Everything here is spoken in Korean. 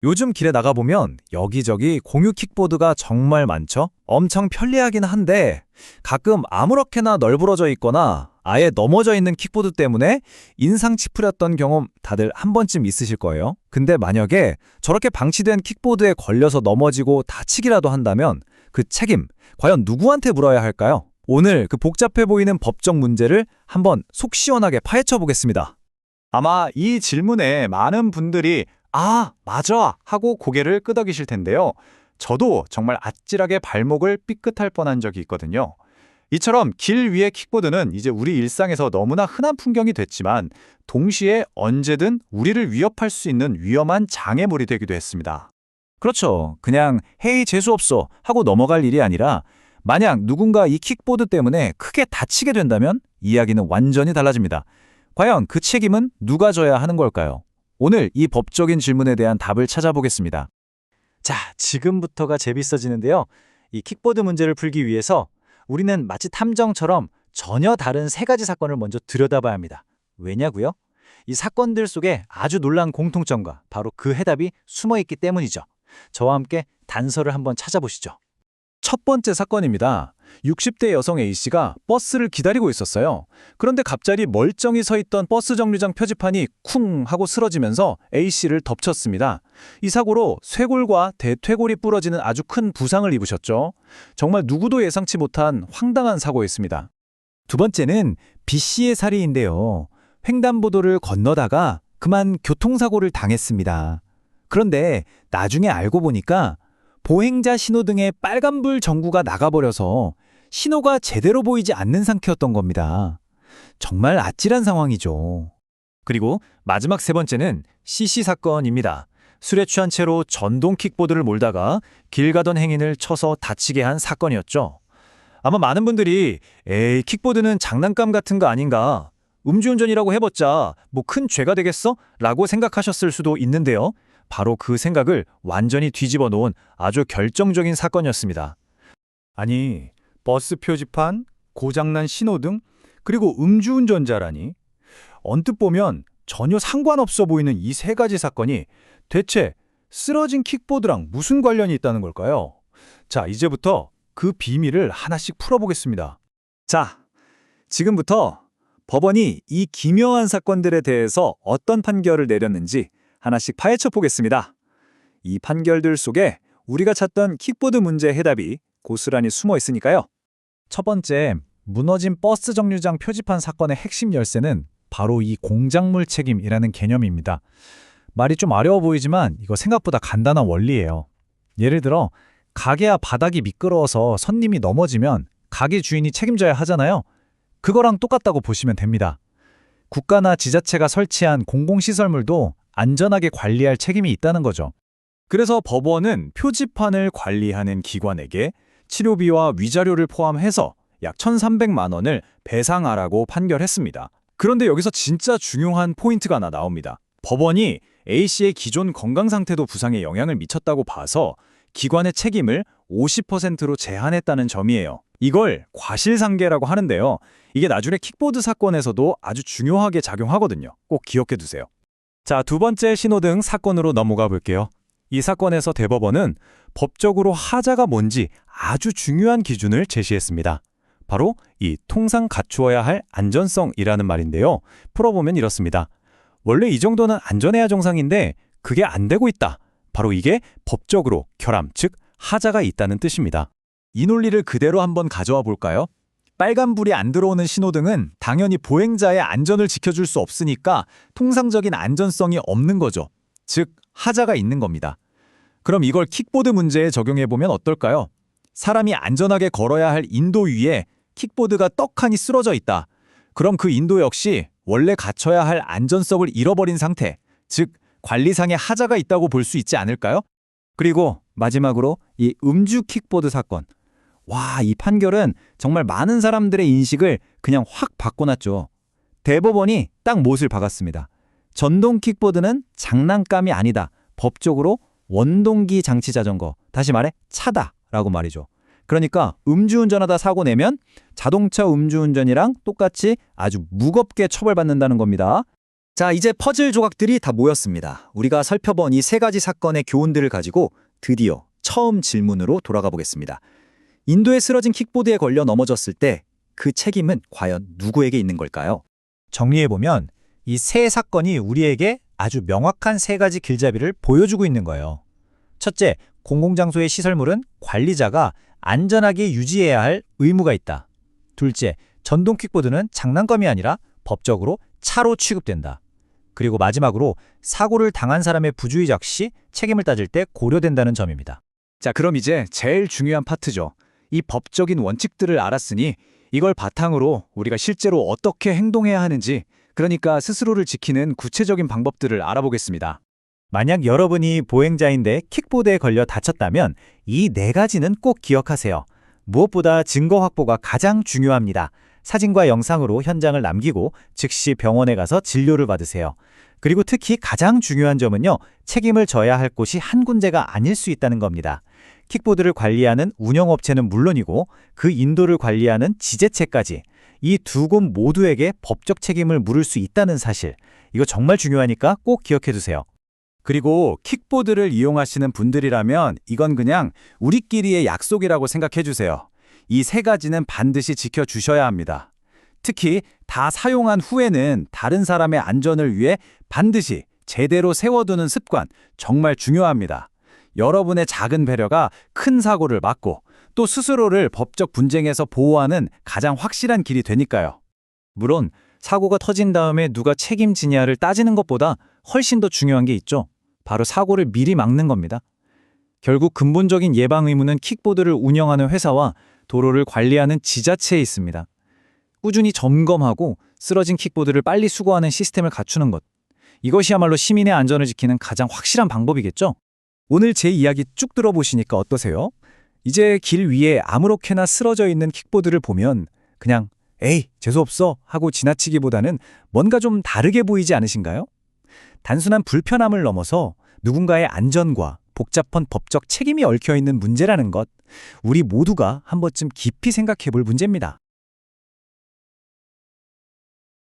요즘 길에 나가보면 여기저기 공유 킥보드가 정말 많죠? 엄청 편리하긴 한데 가끔 아무렇게나 널브러져 있거나 아예 넘어져 있는 킥보드 때문에 인상 찌푸렸던 경험 다들 한 번쯤 있으실 거예요. 근데 만약에 저렇게 방치된 킥보드에 걸려서 넘어지고 다치기라도 한다면 그 책임 과연 누구한테 물어야 할까요? 오늘 그 복잡해 보이는 법적 문제를 한번 속 시원하게 파헤쳐 보겠습니다. 아마 이 질문에 많은 분들이 아, 맞아! 하고 고개를 끄덕이실 텐데요. 저도 정말 아찔하게 발목을 삐끗할 뻔한 적이 있거든요. 이처럼 길 위의 킥보드는 이제 우리 일상에서 너무나 흔한 풍경이 됐지만 동시에 언제든 우리를 위협할 수 있는 위험한 장애물이 되기도 했습니다. 그렇죠. 그냥 헤이 재수없어 하고 넘어갈 일이 아니라 만약 누군가 이 킥보드 때문에 크게 다치게 된다면 이야기는 완전히 달라집니다. 과연 그 책임은 누가 져야 하는 걸까요? 오늘 이 법적인 질문에 대한 답을 찾아보겠습니다. 자, 지금부터가 재밌어지는데요. 이 킥보드 문제를 풀기 위해서 우리는 마치 탐정처럼 전혀 다른 세 가지 사건을 먼저 들여다봐야 합니다. 왜냐고요? 이 사건들 속에 아주 놀라운 공통점과 바로 그 해답이 숨어 있기 때문이죠. 저와 함께 단서를 한번 찾아보시죠. 첫 번째 사건입니다. 60대 여성 A씨가 버스를 기다리고 있었어요. 그런데 갑자기 멀쩡히 서 있던 버스 정류장 표지판이 쿵 하고 쓰러지면서 A씨를 덮쳤습니다. 이 사고로 쇄골과 대퇴골이 부러지는 아주 큰 부상을 입으셨죠. 정말 누구도 예상치 못한 황당한 사고였습니다. 두 번째는 B씨의 사례인데요. 횡단보도를 건너다가 그만 교통사고를 당했습니다. 그런데 나중에 알고 보니까 보행자 신호등에 빨간불 전구가 나가버려서 신호가 제대로 보이지 않는 상태였던 겁니다. 정말 아찔한 상황이죠. 그리고 마지막 세 번째는 CC 사건입니다. 술에 취한 채로 전동 킥보드를 몰다가 길 가던 행인을 쳐서 다치게 한 사건이었죠. 아마 많은 분들이 에이 킥보드는 장난감 같은 거 아닌가? 음주운전이라고 해봤자 뭐 큰 죄가 되겠어? 라고 생각하셨을 수도 있는데요. 바로 그 생각을 완전히 뒤집어 놓은 아주 결정적인 사건이었습니다. 아니, 버스 표지판, 고장난 신호등, 그리고 음주운전자라니. 언뜻 보면 전혀 상관없어 보이는 이 세 가지 사건이 대체 쓰러진 킥보드랑 무슨 관련이 있다는 걸까요? 자, 이제부터 그 비밀을 하나씩 풀어보겠습니다. 자, 지금부터 법원이 이 기묘한 사건들에 대해서 어떤 판결을 내렸는지 하나씩 파헤쳐 보겠습니다. 이 판결들 속에 우리가 찾던 킥보드 문제의 해답이 고스란히 숨어 있으니까요. 첫 번째, 무너진 버스 정류장 표지판 사건의 핵심 열쇠는 바로 이 공작물 책임이라는 개념입니다. 말이 좀 어려워 보이지만 이거 생각보다 간단한 원리예요. 예를 들어 가게 앞 바닥이 미끄러워서 손님이 넘어지면 가게 주인이 책임져야 하잖아요. 그거랑 똑같다고 보시면 됩니다. 국가나 지자체가 설치한 공공시설물도 안전하게 관리할 책임이 있다는 거죠. 그래서 법원은 표지판을 관리하는 기관에게 치료비와 위자료를 포함해서 약 1,300만 원을 배상하라고 판결했습니다. 그런데 여기서 진짜 중요한 포인트가 하나 나옵니다. 법원이 A씨의 기존 건강 상태도 부상에 영향을 미쳤다고 봐서 기관의 책임을 50%로 제한했다는 점이에요. 이걸 과실상계라고 하는데요. 이게 나중에 킥보드 사건에서도 아주 중요하게 작용하거든요. 꼭 기억해 두세요. 자, 두 번째 신호등 사건으로 넘어가 볼게요. 이 사건에서 대법원은 법적으로 하자가 뭔지 아주 중요한 기준을 제시했습니다. 바로 이 통상 갖추어야 할 안전성이라는 말인데요. 풀어보면 이렇습니다. 원래 이 정도는 안전해야 정상인데 그게 안 되고 있다. 바로 이게 법적으로 결함, 즉 하자가 있다는 뜻입니다. 이 논리를 그대로 한번 가져와 볼까요? 빨간불이 안 들어오는 신호등은 당연히 보행자의 안전을 지켜줄 수 없으니까 통상적인 안전성이 없는 거죠. 즉, 하자가 있는 겁니다. 그럼 이걸 킥보드 문제에 적용해보면 어떨까요? 사람이 안전하게 걸어야 할 인도 위에 킥보드가 떡하니 쓰러져 있다. 그럼 그 인도 역시 원래 갖춰야 할 안전성을 잃어버린 상태, 즉 관리상의 하자가 있다고 볼 수 있지 않을까요? 그리고 마지막으로 이 음주 킥보드 사건. 와, 이 판결은 정말 많은 사람들의 인식을 그냥 확 바꿔놨죠. 대법원이 딱 못을 박았습니다. 전동 킥보드는 장난감이 아니다. 법적으로 원동기 장치 자전거, 다시 말해 차다라고 말이죠. 그러니까 음주운전하다 사고 내면 자동차 음주운전이랑 똑같이 아주 무겁게 처벌받는다는 겁니다. 자, 이제 퍼즐 조각들이 다 모였습니다. 우리가 살펴본 이 세 가지 사건의 교훈들을 가지고 드디어 처음 질문으로 돌아가 보겠습니다. 인도에 쓰러진 킥보드에 걸려 넘어졌을 때 그 책임은 과연 누구에게 있는 걸까요? 정리해보면 이 세 사건이 우리에게 아주 명확한 세 가지 길잡이를 보여주고 있는 거예요. 첫째, 공공장소의 시설물은 관리자가 안전하게 유지해야 할 의무가 있다. 둘째, 전동 킥보드는 장난감이 아니라 법적으로 차로 취급된다. 그리고 마지막으로 사고를 당한 사람의 부주의 시 책임을 따질 때 고려된다는 점입니다. 자, 그럼 이제 제일 중요한 파트죠. 이 법적인 원칙들을 알았으니 이걸 바탕으로 우리가 실제로 어떻게 행동해야 하는지, 그러니까 스스로를 지키는 구체적인 방법들을 알아보겠습니다. 만약 여러분이 보행자인데 킥보드에 걸려 다쳤다면 이 네 가지는 꼭 기억하세요. 무엇보다 증거 확보가 가장 중요합니다. 사진과 영상으로 현장을 남기고 즉시 병원에 가서 진료를 받으세요. 그리고 특히 가장 중요한 점은요, 책임을 져야 할 곳이 한 군데가 아닐 수 있다는 겁니다. 킥보드를 관리하는 운영업체는 물론이고 그 인도를 관리하는 지자체까지 이 두 곳 모두에게 법적 책임을 물을 수 있다는 사실, 이거 정말 중요하니까 꼭 기억해 두세요. 그리고 킥보드를 이용하시는 분들이라면 이건 그냥 우리끼리의 약속이라고 생각해 주세요. 이 세 가지는 반드시 지켜주셔야 합니다. 특히 다 사용한 후에는 다른 사람의 안전을 위해 반드시 제대로 세워두는 습관, 정말 중요합니다. 여러분의 작은 배려가 큰 사고를 막고 또 스스로를 법적 분쟁에서 보호하는 가장 확실한 길이 되니까요. 물론 사고가 터진 다음에 누가 책임지냐를 따지는 것보다 훨씬 더 중요한 게 있죠. 바로 사고를 미리 막는 겁니다. 결국 근본적인 예방 의무는 킥보드를 운영하는 회사와 도로를 관리하는 지자체에 있습니다. 꾸준히 점검하고 쓰러진 킥보드를 빨리 수거하는 시스템을 갖추는 것. 이것이야말로 시민의 안전을 지키는 가장 확실한 방법이겠죠? 오늘 제 이야기 쭉 들어보시니까 어떠세요? 이제 길 위에 아무렇게나 쓰러져 있는 킥보드를 보면 그냥 에이, 재수없어 하고 지나치기보다는 뭔가 좀 다르게 보이지 않으신가요? 단순한 불편함을 넘어서 누군가의 안전과 복잡한 법적 책임이 얽혀 있는 문제라는 것, 우리 모두가 한 번쯤 깊이 생각해 볼 문제입니다.